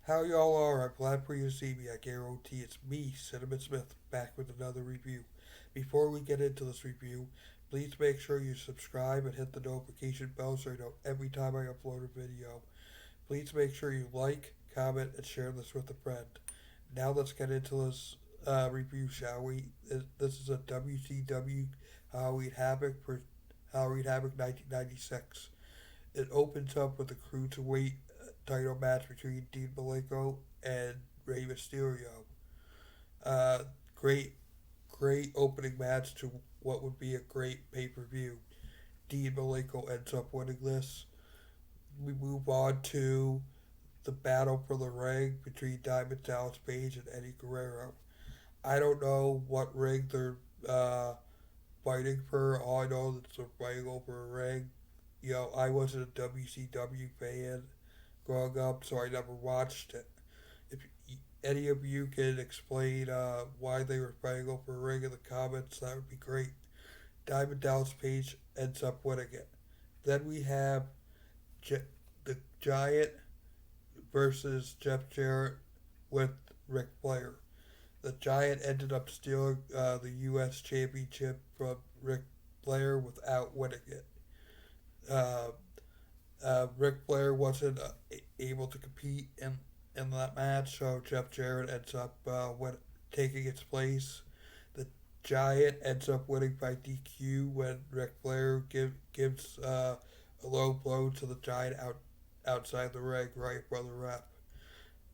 How y'all are? I'm glad for you to see me. I guarantee it's me, Cinnamon Smith, back with another review. Before we get into this review, please make sure you subscribe and hit the notification bell so you know every time I upload a video. Please make sure you like, comment, and share this with a friend. Now let's get into this review, shall we? This is a WCW Halloween Havoc 1996. It opens up with a cruiserweight title match between Dean Malanko and Rey Mysterio. Uh, great, great opening match to what would be a great pay per view. Dean Malenko ends up winning this. We move on to the battle for the ring between Diamond Dallas Page and Eddie Guerrero. I don't know what ring they're uh, fighting for. All I know is they're fighting over a ring. I wasn't a WCW fan growing up, so I never watched it. If any of you can explain why they were fighting over a ring in the comments, that would be great. Diamond Dallas Page ends up winning it. Then we have the Giant versus Jeff Jarrett with Ric Flair. The Giant ended up stealing the U.S. Championship from Ric Flair without winning it. Uh, Ric Flair wasn't able to compete in that match, so Jeff Jarrett ends up taking its place. The Giant ends up winning by DQ when Ric Flair gives a low blow to the Giant outside the ring right in front of the ref.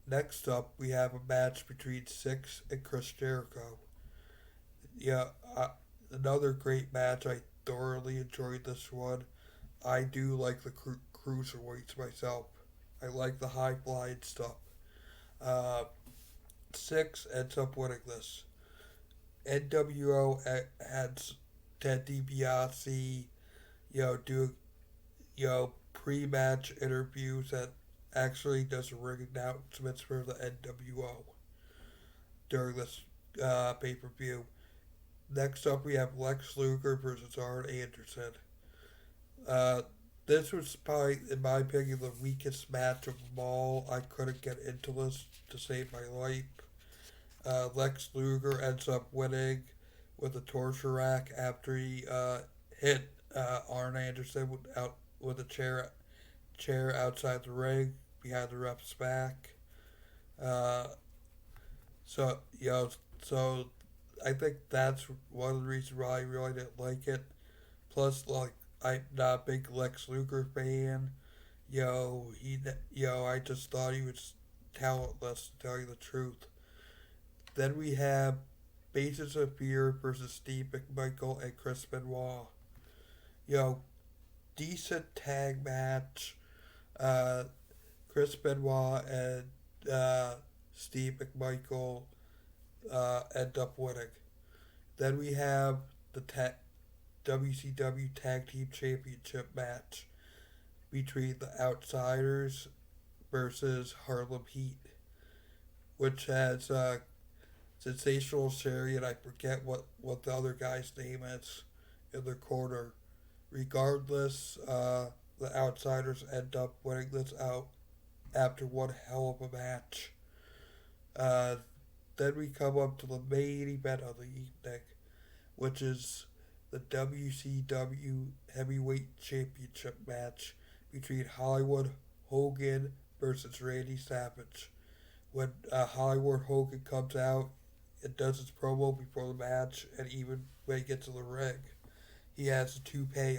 Next up, we have a match between Six and Chris Jericho. Yeah, another great match. I thoroughly enjoyed this one. I do like the cruiserweights myself. I like the high flying stuff. Uh, Six ends up winning this. NWO had Ted DiBiase, doing pre-match interviews and actually does ring announcements for the NWO during this pay-per-view. Next up, we have Lex Luger versus Arn Anderson. Uh, this was probably, in my opinion, the weakest match of them all. I couldn't get into this to save my life. Lex Luger ends up winning with a torture rack after he hit Arn Anderson with a chair outside the ring behind the ref's back. Uh, so so I think that's one of the reasons why I really didn't like it. Plus, like, I'm not a big Lex Luger fan. I just thought he was talentless, to tell you the truth. Then we have Basis of Fear versus Steve McMichael and Chris Benoit. You know, decent tag match. Uh, Chris Benoit and Steve McMichael end up winning. Then we have the WCW Tag Team Championship match between the Outsiders versus Harlem Heat, which has Sensational Sherry and I forget what the other guy's name is in their corner. Regardless, the Outsiders end up winning this out after one hell of a match. Uh, then we come up to the main event of the evening, which is the WCW Heavyweight Championship match between Hollywood Hogan versus Randy Savage. When Hollywood Hogan comes out and does his promo before the match, and even when he gets to the ring, he has a toupee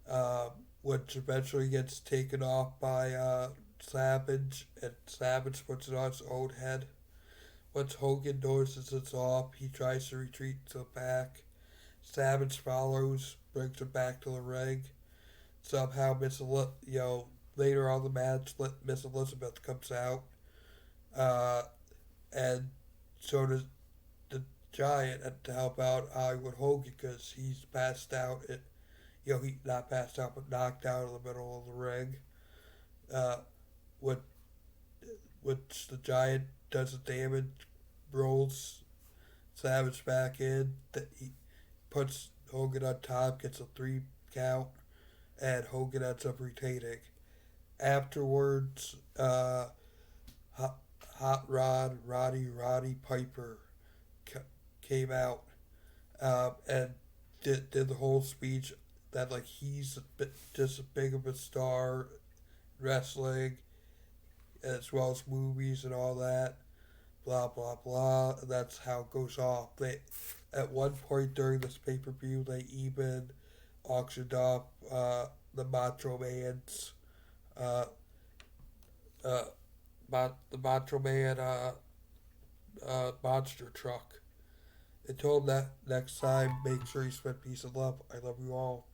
on, which eventually gets taken off by Savage, and Savage puts it on his own head. Once Hogan notices it's off, he tries to retreat to the back. Savage follows, brings him back to the ring. Somehow, later on the match, Miss Elizabeth comes out, uh, and so does the Giant to help out Hollywood Hogan because he's passed out. He not passed out, but knocked out in the middle of the ring. Uh, what which the Giant does the damage, rolls Savage back in. He puts Hogan on top, gets a 3 count, and Hogan ends up retaining. Afterwards, Hot Rod Roddy Piper came out and did the whole speech that like he's just as big of a star in wrestling as well as movies and all that. Blah blah blah. And that's how it goes off. They at one point during this pay per view they even auctioned off the Macho Man's uh, uh, the Macho Man monster truck. Until that next time, make sure you spread peace and love. I love you all.